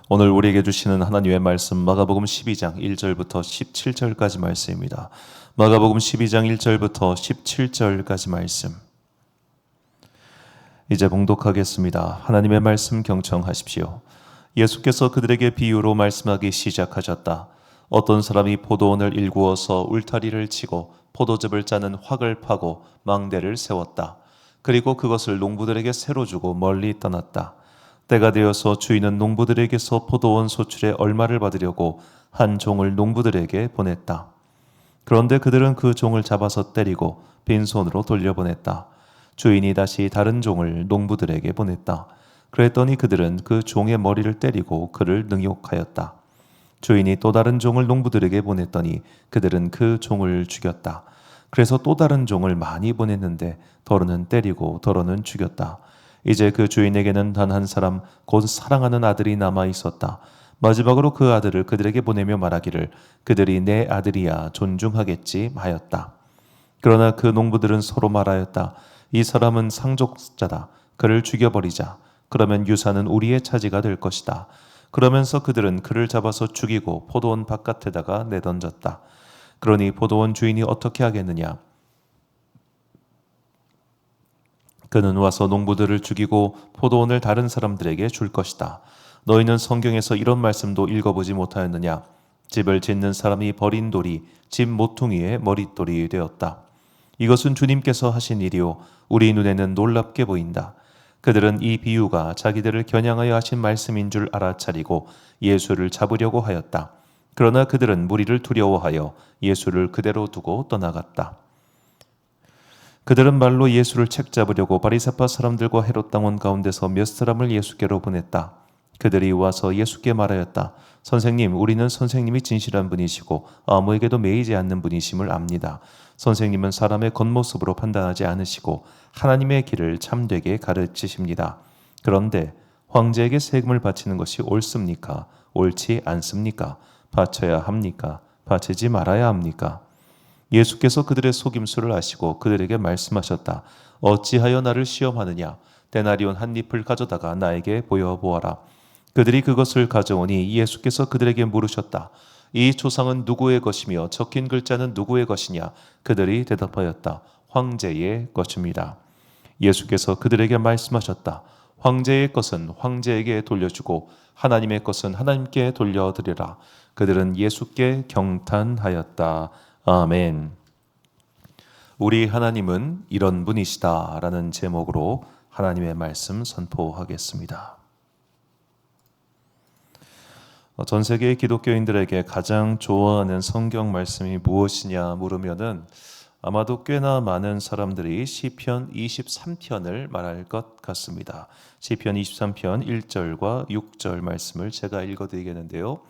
오늘 우리에게 주시는 하나님의 말씀 마가복음 12장 1절부터 17절까지 말씀입니다. 마가복음 12장 1절부터 17절까지 말씀. 이제 봉독하겠습니다. 하나님의 말씀 경청하십시오. 예수께서 그들에게 비유로 말씀하기 시작하셨다. 어떤 사람이 포도원을 일구어서 울타리를 치고 포도즙을 짜는 확을 파고 망대를 세웠다. 그리고 그것을 농부들에게 새로 주고 멀리 떠났다. 때가 되어서 주인은 농부들에게서 포도원 소출의 얼마를 받으려고 한 종을 농부들에게 보냈다. 그런데 그들은 그 종을 잡아서 때리고 빈손으로 돌려보냈다. 주인이 다시 다른 종을 농부들에게 보냈다. 그랬더니 그들은 그 종의 머리를 때리고 그를 능욕하였다. 주인이 또 다른 종을 농부들에게 보냈더니 그들은 그 종을 죽였다. 그래서 또 다른 종을 많이 보냈는데 더러는 때리고 더러는 죽였다. 이제 그 주인에게는 단 한 사람 곧 사랑하는 아들이 남아 있었다. 마지막으로 그 아들을 그들에게 보내며 말하기를 그들이 내 아들이야 존중하겠지 하였다. 그러나 그 농부들은 서로 말하였다. 이 사람은 상속자다. 그를 죽여버리자. 그러면 유산은 우리의 차지가 될 것이다. 그러면서 그들은 그를 잡아서 죽이고 포도원 바깥에다가 내던졌다. 그러니 포도원 주인이 어떻게 하겠느냐? 그는 와서 농부들을 죽이고 포도원을 다른 사람들에게 줄 것이다. 너희는 성경에서 이런 말씀도 읽어보지 못하였느냐? 집을 짓는 사람이 버린 돌이 집 모퉁이의 머릿돌이 되었다. 이것은 주님께서 하신 일이요 우리 눈에는 놀랍게 보인다. 그들은 이 비유가 자기들을 겨냥하여 하신 말씀인 줄 알아차리고 예수를 잡으려고 하였다. 그러나 그들은 무리를 두려워하여 예수를 그대로 두고 떠나갔다. 그들은 말로 예수를 책잡으려고 바리새파 사람들과 헤롯 당원 가운데서 몇 사람을 예수께로 보냈다. 그들이 와서 예수께 말하였다. 선생님, 우리는 선생님이 진실한 분이시고 아무에게도 매이지 않는 분이심을 압니다. 선생님은 사람의 겉모습으로 판단하지 않으시고 하나님의 길을 참되게 가르치십니다. 그런데 황제에게 세금을 바치는 것이 옳습니까? 옳지 않습니까? 바쳐야 합니까? 바치지 말아야 합니까? 예수께서 그들의 속임수를 아시고 그들에게 말씀하셨다. 어찌하여 나를 시험하느냐? 데나리온 한 잎을 가져다가 나에게 보여보아라. 그들이 그것을 가져오니 예수께서 그들에게 물으셨다. 이 초상은 누구의 것이며 적힌 글자는 누구의 것이냐? 그들이 대답하였다. 황제의 것입니다. 예수께서 그들에게 말씀하셨다. 황제의 것은 황제에게 돌려주고 하나님의 것은 하나님께 돌려드리라. 그들은 예수께 경탄하였다. 아멘. 우리 하나님은 이런 분이시다 라는 제목으로 하나님의 말씀 선포하겠습니다. 전 세계 기독교인들에게 가장 좋아하는 성경 말씀이 무엇이냐 물으면은 아마도 꽤나 많은 사람들이 시편 23편을 말할 것 같습니다. 시편 23편 1절과 6절 말씀을 제가 읽어드리겠는데요.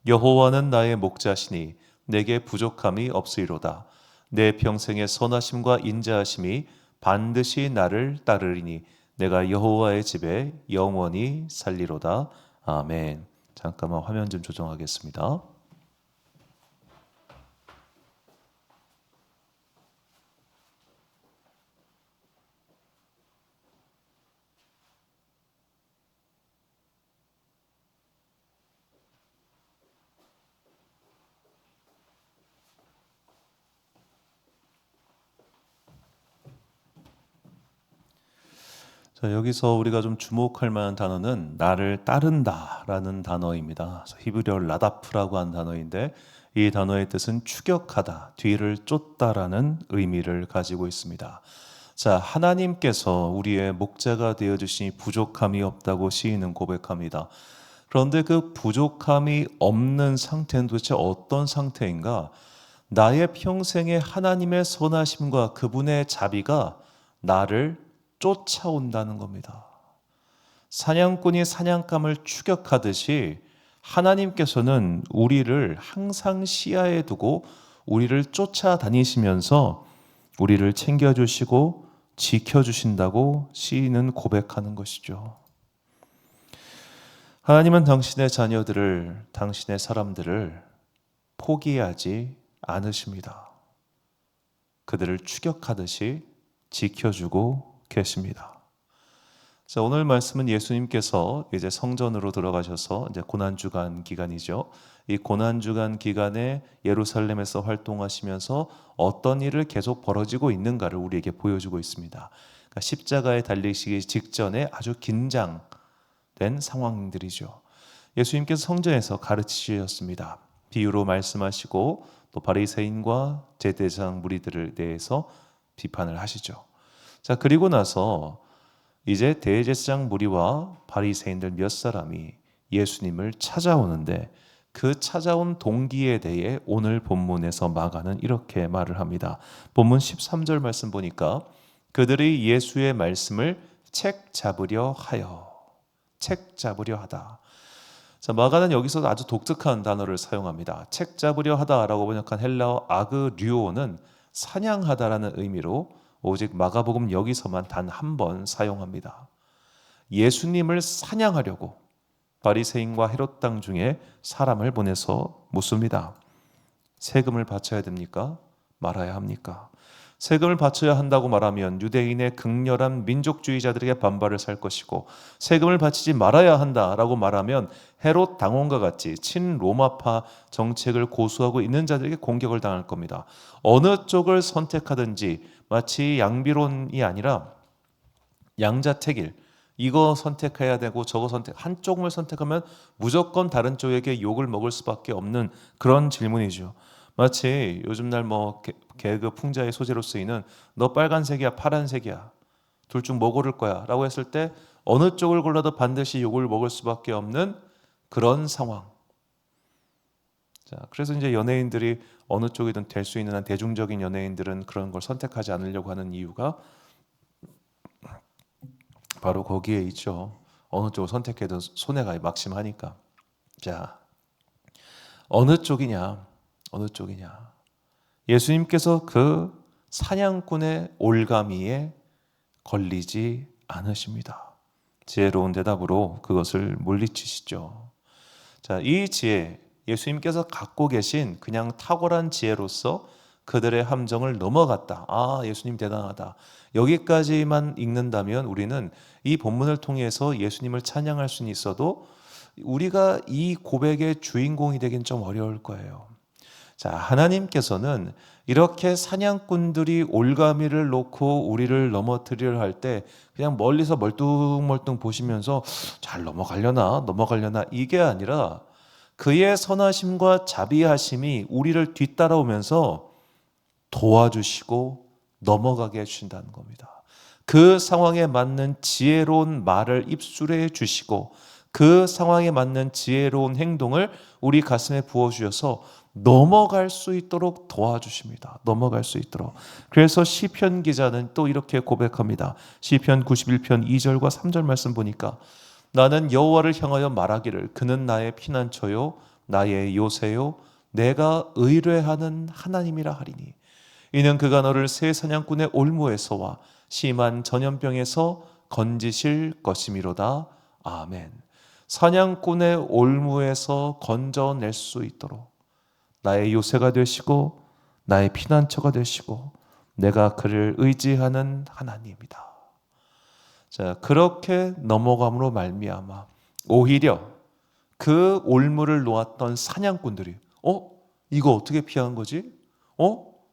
여호와는 나의 목자시니 내게 부족함이 없으리로다. 내 평생의 선하심과 인자하심이 반드시 나를 따르리니 내가 여호와의 집에 영원히 살리로다. 아멘. 잠깐만 화면 좀 조정하겠습니다. 자, 여기서 우리가 좀 주목할 만한 단어는 나를 따른다라는 단어입니다. 히브리어 라다프라고 한 단어인데 이 단어의 뜻은 추격하다, 뒤를 쫓다라는 의미를 가지고 있습니다. 자, 하나님께서 우리의 목자가 되어 주시니 부족함이 없다고 시인은 고백합니다. 그런데 그 부족함이 없는 상태는 도대체 어떤 상태인가? 나의 평생에 하나님의 선하심과 그분의 자비가 나를 쫓아온다는 겁니다. 사냥꾼이 사냥감을 추격하듯이 하나님께서는 우리를 항상 시야에 두고 우리를 쫓아다니시면서 우리를 챙겨주시고 지켜주신다고 시인은 고백하는 것이죠. 하나님은 당신의 자녀들을, 당신의 사람들을 포기하지 않으십니다. 그들을 추격하듯이 지켜주고 계십니다. 자, 오늘 말씀은 예수님께서 이제 성전으로 들어가셔서 이제 고난주간 기간이죠. 이 고난주간 기간에 예루살렘에서 활동하시면서 어떤 일을 계속 벌어지고 있는가를 우리에게 보여주고 있습니다. 그러니까 십자가에 달리시기 직전에 아주 긴장된 상황들이죠. 예수님께서 성전에서 가르치셨습니다. 비유로 말씀하시고 또 바리새인과 제대장 무리들에 대해서 비판을 하시죠. 자, 그리고 나서 이제 대제사장 무리와 바리새인들 몇 사람이 예수님을 찾아오는데 그 찾아온 동기에 대해 오늘 본문에서 마가는 이렇게 말을 합니다. 본문 13절 말씀 보니까 그들이 예수의 말씀을 책 잡으려 하여, 책 잡으려 하다. 자, 마가는 여기서 아주 독특한 단어를 사용합니다. 책 잡으려 하다라고 번역한 헬라어 아그류오는 사냥하다라는 의미로 오직 마가복음 여기서만 단 한 번 사용합니다. 예수님을 사냥하려고 바리새인과 헤롯 땅 중에 사람을 보내서 묻습니다. 세금을 바쳐야 됩니까? 말아야 합니까? 세금을 바쳐야 한다고 말하면 유대인의 극렬한 민족주의자들에게 반발을 살 것이고, 세금을 바치지 말아야 한다라고 말하면 헤롯 당원과 같이 친로마파 정책을 고수하고 있는 자들에게 공격을 당할 겁니다. 어느 쪽을 선택하든지 마치 양비론이 아니라 양자택일, 이거 선택해야 되고 저거 한쪽을 선택하면 무조건 다른 쪽에게 욕을 먹을 수밖에 없는 그런 질문이죠. 마치 요즘 날 뭐 개그 풍자의 소재로 쓰이는 너 빨간색이야 파란색이야 둘 중 뭐 고를 거야 라고 했을 때 어느 쪽을 골라도 반드시 욕을 먹을 수밖에 없는 그런 상황. 자, 그래서 이제 연예인들이 어느 쪽이든 될 수 있는 한 대중적인 연예인들은 그런 걸 선택하지 않으려고 하는 이유가 바로 거기에 있죠. 어느 쪽을 선택해도 손해가 막심하니까. 자, 어느 쪽이냐? 어느 쪽이냐? 예수님께서 그 사냥꾼의 올가미에 걸리지 않으십니다. 지혜로운 대답으로 그것을 물리치시죠. 자, 이 지혜, 예수님께서 갖고 계신 그냥 탁월한 지혜로서 그들의 함정을 넘어갔다. 아, 예수님 대단하다. 여기까지만 읽는다면 우리는 이 본문을 통해서 예수님을 찬양할 수는 있어도 우리가 이 고백의 주인공이 되긴 좀 어려울 거예요. 자, 하나님께서는 이렇게 사냥꾼들이 올가미를 놓고 우리를 넘어뜨리려 할 때 그냥 멀리서 멀뚱멀뚱 보시면서 잘 넘어가려나 이게 아니라 그의 선하심과 자비하심이 우리를 뒤따라오면서 도와주시고 넘어가게 해주신다는 겁니다. 그 상황에 맞는 지혜로운 말을 입술해 주시고 그 상황에 맞는 지혜로운 행동을 우리 가슴에 부어주셔서 넘어갈 수 있도록 도와주십니다. 넘어갈 수 있도록. 그래서 시편 기자는 또 이렇게 고백합니다. 시편 91편 2절과 3절 말씀 보니까 나는 여호와를 향하여 말하기를 그는 나의 피난처요 나의 요새요 내가 의뢰하는 하나님이라 하리니 이는 그가 너를 새 사냥꾼의 올무에서와 심한 전염병에서 건지실 것이미로다. 아멘. 사냥꾼의 올무에서 건져낼 수 있도록 나의 요새가 되시고 나의 피난처가 되시고 내가 그를 의지하는 하나님이다. 자, 그렇게 넘어감으로 말미암아 오히려 그 올무를 놓았던 사냥꾼들이 이거 어떻게 피한 거지?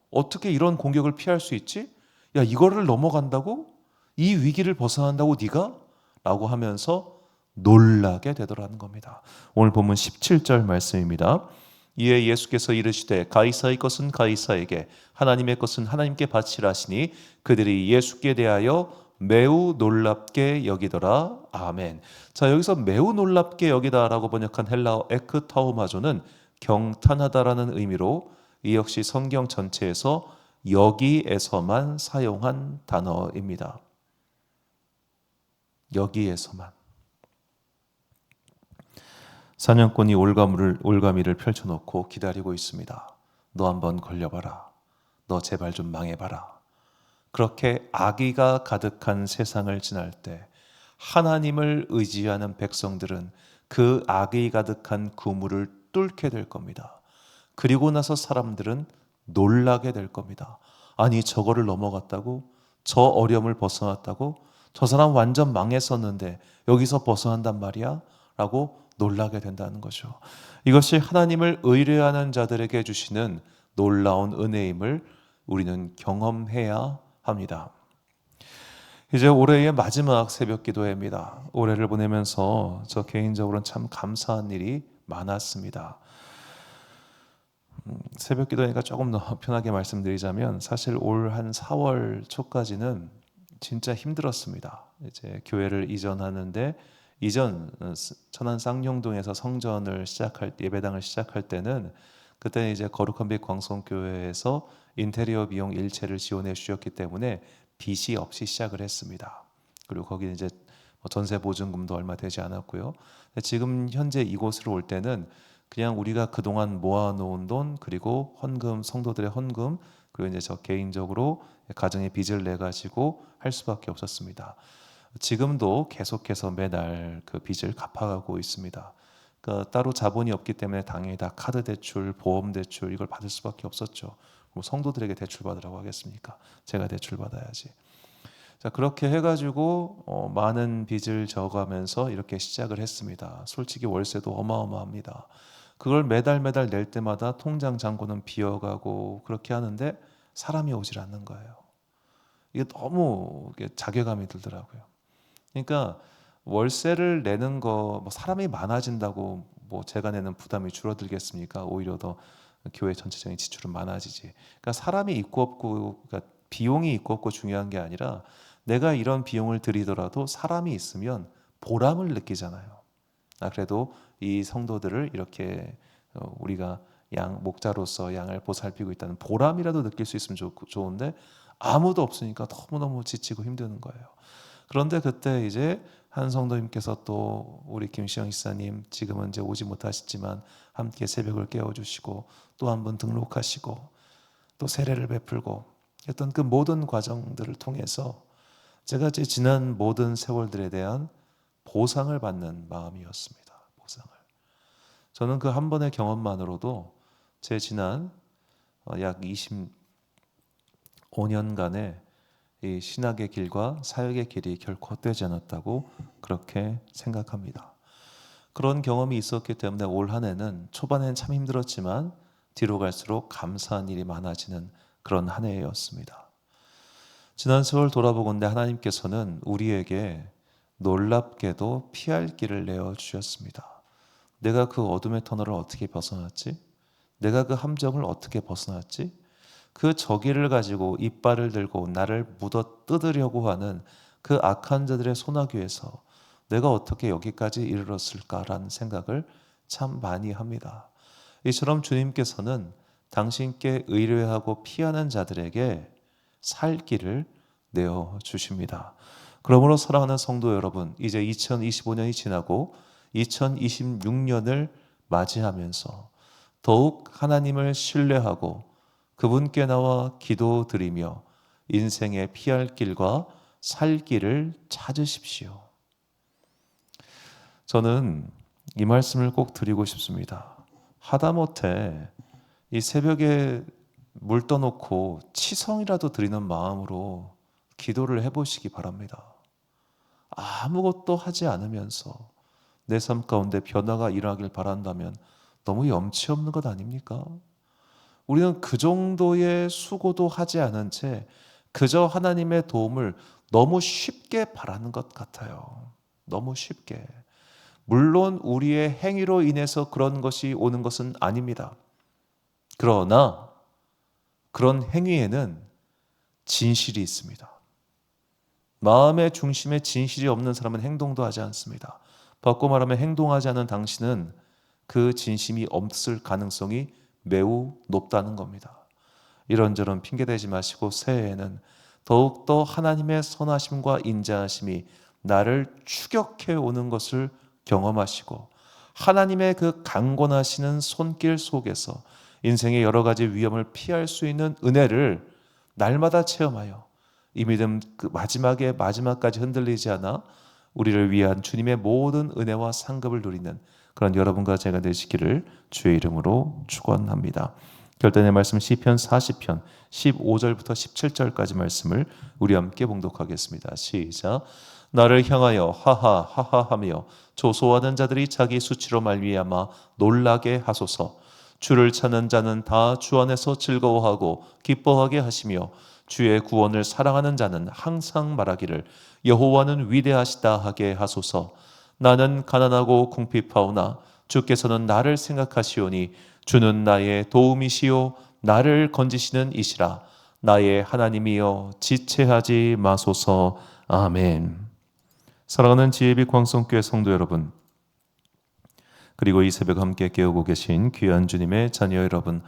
어떻게 이런 공격을 피할 수 있지? 야, 이거를 넘어간다고? 이 위기를 벗어난다고 네가? 라고 하면서 놀라게 되더라는 겁니다. 오늘 본문 17절 말씀입니다. 이에 예수께서 이르시되 가이사의 것은 가이사에게 하나님의 것은 하나님께 바치라 하시니 그들이 예수께 대하여 매우 놀랍게 여기더라. 아멘. 자, 여기서 매우 놀랍게 여기다라고 번역한 헬라어 에크타오마조는 경탄하다라는 의미로 이 역시 성경 전체에서 여기에서만 사용한 단어입니다. 여기에서만. 사냥꾼이 올가미를 펼쳐놓고 기다리고 있습니다. 너 한번 걸려봐라. 너 제발 좀 망해봐라. 그렇게 악의가 가득한 세상을 지날 때 하나님을 의지하는 백성들은 그 악의 가득한 그물을 뚫게 될 겁니다. 그리고 나서 사람들은 놀라게 될 겁니다. 아니, 저거를 넘어갔다고? 저 어려움을 벗어났다고? 저 사람 완전 망했었는데 여기서 벗어난단 말이야? 라고 놀라게 된다는 거죠. 이것이 하나님을 의뢰하는 자들에게 주시는 놀라운 은혜임을 우리는 경험해야 합니다. 이제 올해의 마지막 새벽 기도회입니다. 올해를 보내면서 저 개인적으로는 참 감사한 일이 많았습니다. 새벽 기도니까 조금 더 편하게 말씀드리자면 사실 올 한 4월 초까지는 진짜 힘들었습니다. 이제 교회를 이전하는데 천안 쌍용동에서 성전을 예배당을 시작할 때는 그때는 이제 거룩한 빛 광성교회에서 인테리어 비용 일체를 지원해 주셨기 때문에 빚이 없이 시작을 했습니다. 그리고 거기는 이제 전세 보증금도 얼마 되지 않았고요. 지금 현재 이곳으로 올 때는 그냥 우리가 그동안 모아놓은 돈 그리고 헌금, 성도들의 헌금, 그리고 이제 저 개인적으로 가정의 빚을 내 가지고 할 수밖에 없었습니다. 지금도 계속해서 매달 그 빚을 갚아가고 있습니다. 그러니까 따로 자본이 없기 때문에 당연히 다 카드 대출, 보험 대출 이걸 받을 수밖에 없었죠. 뭐 성도들에게 대출 받으라고 하겠습니까? 제가 대출 받아야지. 자, 그렇게 해가지고 많은 빚을 져가면서 이렇게 시작을 했습니다. 솔직히 월세도 어마어마합니다. 그걸 매달 낼 때마다 통장 잔고는 비어가고 그렇게 하는데 사람이 오질 않는 거예요. 이게 너무 자괴감이 들더라고요. 그러니까 월세를 내는 거 사람이 많아진다고 제가 내는 부담이 줄어들겠습니까? 오히려 더 교회 전체적인 지출은 많아지지. 그러니까 사람이 있고 없고, 그러니까 비용이 있고 없고 중요한 게 아니라 내가 이런 비용을 들이더라도 사람이 있으면 보람을 느끼잖아요. 그래도 이 성도들을 이렇게 우리가 목자로서 양을 보살피고 있다는 보람이라도 느낄 수 있으면 좋은데 아무도 없으니까 너무너무 지치고 힘드는 거예요. 그런데 그때 이제 한 성도님께서 또 우리 김시영 집사님 지금은 이제 오지 못하시지만 함께 새벽을 깨워주시고 또 한 번 등록하시고 또 세례를 베풀고 했던 그 모든 과정들을 통해서 제가 제 지난 모든 세월들에 대한 보상을 받는 마음이었습니다. 보상을. 저는 그 한 번의 경험만으로도 제 지난 약 25년간의 이 신학의 길과 사역의 길이 결코 헛되지 않았다고 그렇게 생각합니다. 그런 경험이 있었기 때문에 올 한 해는 초반에는 참 힘들었지만 뒤로 갈수록 감사한 일이 많아지는 그런 한 해였습니다. 지난 세월 돌아보건대 하나님께서는 우리에게 놀랍게도 피할 길을 내어주셨습니다. 내가 그 어둠의 터널을 어떻게 벗어났지? 내가 그 함정을 어떻게 벗어났지? 그 저기를 가지고 이빨을 들고 나를 묻어 뜯으려고 하는 그 악한 자들의 소나기에서 내가 어떻게 여기까지 이르렀을까라는 생각을 참 많이 합니다. 이처럼 주님께서는 당신께 의뢰하고 피하는 자들에게 살 길을 내어주십니다. 그러므로 사랑하는 성도 여러분, 이제 2025년이 지나고 2026년을 맞이하면서 더욱 하나님을 신뢰하고 그분께 나와 기도드리며 인생의 피할 길과 살 길을 찾으십시오. 저는 이 말씀을 꼭 드리고 싶습니다. 하다못해 이 새벽에 물 떠놓고 치성이라도 드리는 마음으로 기도를 해보시기 바랍니다. 아무것도 하지 않으면서 내 삶 가운데 변화가 일어나길 바란다면 너무 염치 없는 것 아닙니까? 우리는 그 정도의 수고도 하지 않은 채 그저 하나님의 도움을 너무 쉽게 바라는 것 같아요. 너무 쉽게. 물론 우리의 행위로 인해서 그런 것이 오는 것은 아닙니다. 그러나 그런 행위에는 진실이 있습니다. 마음의 중심에 진실이 없는 사람은 행동도 하지 않습니다. 바꿔 말하면 행동하지 않은 당신은 그 진심이 없을 가능성이 매우 높다는 겁니다. 이런저런 핑계대지 마시고 새해에는 더욱더 하나님의 선하심과 인자하심이 나를 추격해 오는 것을 경험하시고 하나님의 그 강권하시는 손길 속에서 인생의 여러 가지 위험을 피할 수 있는 은혜를 날마다 체험하여 이 믿음 그 마지막까지 흔들리지 않아 우리를 위한 주님의 모든 은혜와 상급을 누리는 그런 여러분과 제가 되시기를 주의 이름으로 축원합니다. 결단의 말씀 시편 40편 15절부터 17절까지 말씀을 우리 함께 봉독하겠습니다. 시작. 나를 향하여 하하하하하며 조소하는 자들이 자기 수치로 말미암아 놀라게 하소서. 주를 찾는 자는 다 주 안에서 즐거워하고 기뻐하게 하시며 주의 구원을 사랑하는 자는 항상 말하기를 여호와는 위대하시다 하게 하소서. 나는 가난하고 궁핍하오나 주께서는 나를 생각하시오니 주는 나의 도움이시요 나를 건지시는 이시라. 나의 하나님이여 지체하지 마소서. 아멘. 사랑하는 지혜빛 광성교회 성도 여러분, 그리고 이 새벽 함께 깨우고 계신 귀한 주님의 자녀 여러분,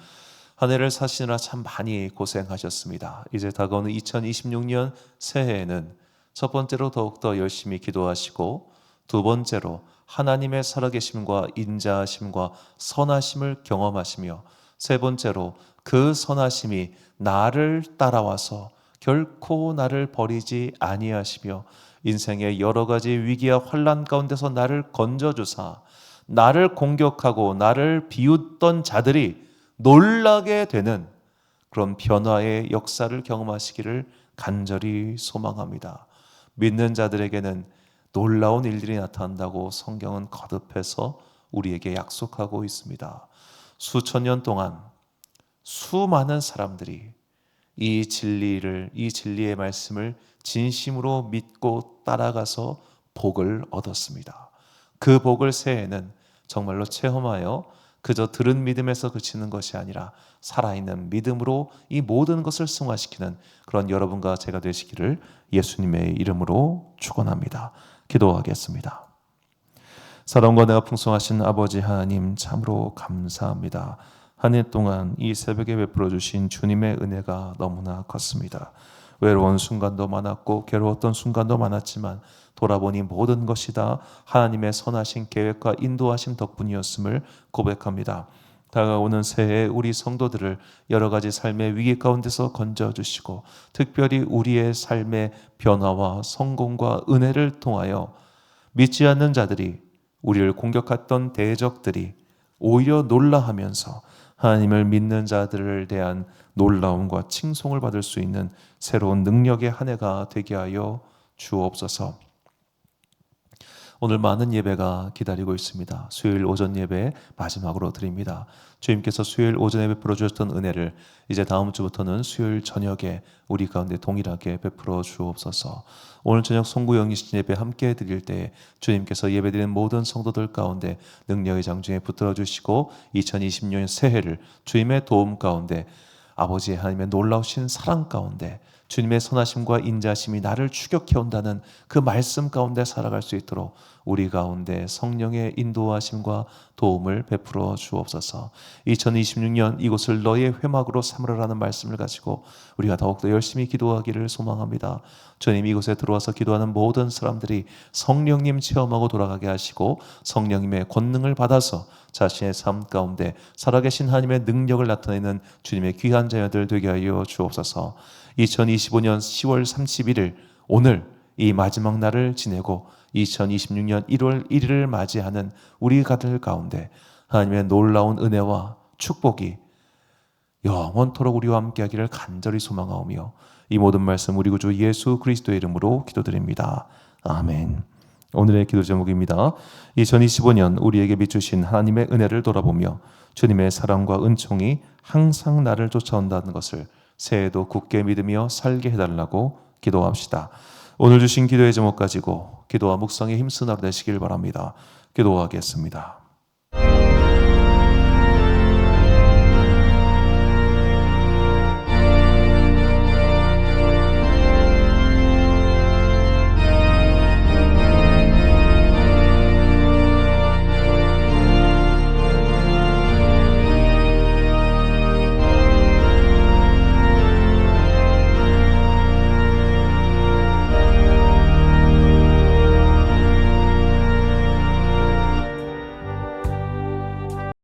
한 해를 사시느라 참 많이 고생하셨습니다. 이제 다가오는 2026년 새해에는 첫 번째로 더욱더 열심히 기도하시고, 두 번째로 하나님의 살아계심과 인자하심과 선하심을 경험하시며, 세 번째로 그 선하심이 나를 따라와서 결코 나를 버리지 아니하시며 인생의 여러 가지 위기와 환난 가운데서 나를 건져주사 나를 공격하고 나를 비웃던 자들이 놀라게 되는 그런 변화의 역사를 경험하시기를 간절히 소망합니다. 믿는 자들에게는 놀라운 일들이 나타난다고 성경은 거듭해서 우리에게 약속하고 있습니다. 수천 년 동안 수많은 사람들이 이 진리의 말씀을 진심으로 믿고 따라가서 복을 얻었습니다. 그 복을 새해에는 정말로 체험하여 그저 들은 믿음에서 그치는 것이 아니라 살아있는 믿음으로 이 모든 것을 승화시키는 그런 여러분과 제가 되시기를 예수님의 이름으로 축원합니다. 기도하겠습니다. 사랑과 내가 풍성하신 아버지 하나님, 참으로 감사합니다. 한 해 동안 이 새벽에 베풀어 주신 주님의 은혜가 너무나 컸습니다. 외로운 순간도 많았고 괴로웠던 순간도 많았지만 돌아보니 모든 것이 다 하나님의 선하신 계획과 인도하심 덕분이었음을 고백합니다. 다가오는 새해 우리 성도들을 여러 가지 삶의 위기 가운데서 건져주시고, 특별히 우리의 삶의 변화와 성공과 은혜를 통하여 믿지 않는 자들이, 우리를 공격했던 대적들이 오히려 놀라하면서 하나님을 믿는 자들을 대한 놀라움과 칭송을 받을 수 있는 새로운 능력의 한 해가 되게 하여 주옵소서. 오늘 많은 예배가 기다리고 있습니다. 수요일 오전 예배 마지막으로 드립니다. 주님께서 수요일 오전에 베풀어 주셨던 은혜를 이제 다음 주부터는 수요일 저녁에 우리 가운데 동일하게 베풀어 주옵소서. 오늘 저녁 송구 영리신 예배 함께 드릴 때 주님께서 예배드리는 모든 성도들 가운데 능력의 장중에 붙들어 주시고 2026년 새해를 주님의 도움 가운데, 아버지 하나님의 놀라우신 사랑 가운데, 주님의 선하심과 인자심이 나를 추격해 온다는 그 말씀 가운데 살아갈 수 있도록 우리 가운데 성령의 인도하심과 도움을 베풀어 주옵소서. 2026년 이곳을 너의 회막으로 삼으라는 말씀을 가지고 우리가 더욱더 열심히 기도하기를 소망합니다. 주님, 이곳에 들어와서 기도하는 모든 사람들이 성령님 체험하고 돌아가게 하시고 성령님의 권능을 받아서 자신의 삶 가운데 살아계신 하나님의 능력을 나타내는 주님의 귀한 자녀들 되게 하여 주옵소서. 2025년 10월 31일 오늘 이 마지막 날을 지내고 2026년 1월 1일을 맞이하는 우리 가들 가운데 하나님의 놀라운 은혜와 축복이 영원토록 우리와 함께하기를 간절히 소망하오며, 이 모든 말씀 우리 구주 예수 그리스도의 이름으로 기도드립니다. 아멘. 오늘의 기도 제목입니다. 2025년 우리에게 비추신 하나님의 은혜를 돌아보며 주님의 사랑과 은총이 항상 나를 쫓아온다는 것을 새해에도 굳게 믿으며 살게 해달라고 기도합시다. 오늘 주신 기도의 제목 가지고 기도와 묵상에 힘쓰는 하루 되시길 바랍니다. 기도하겠습니다.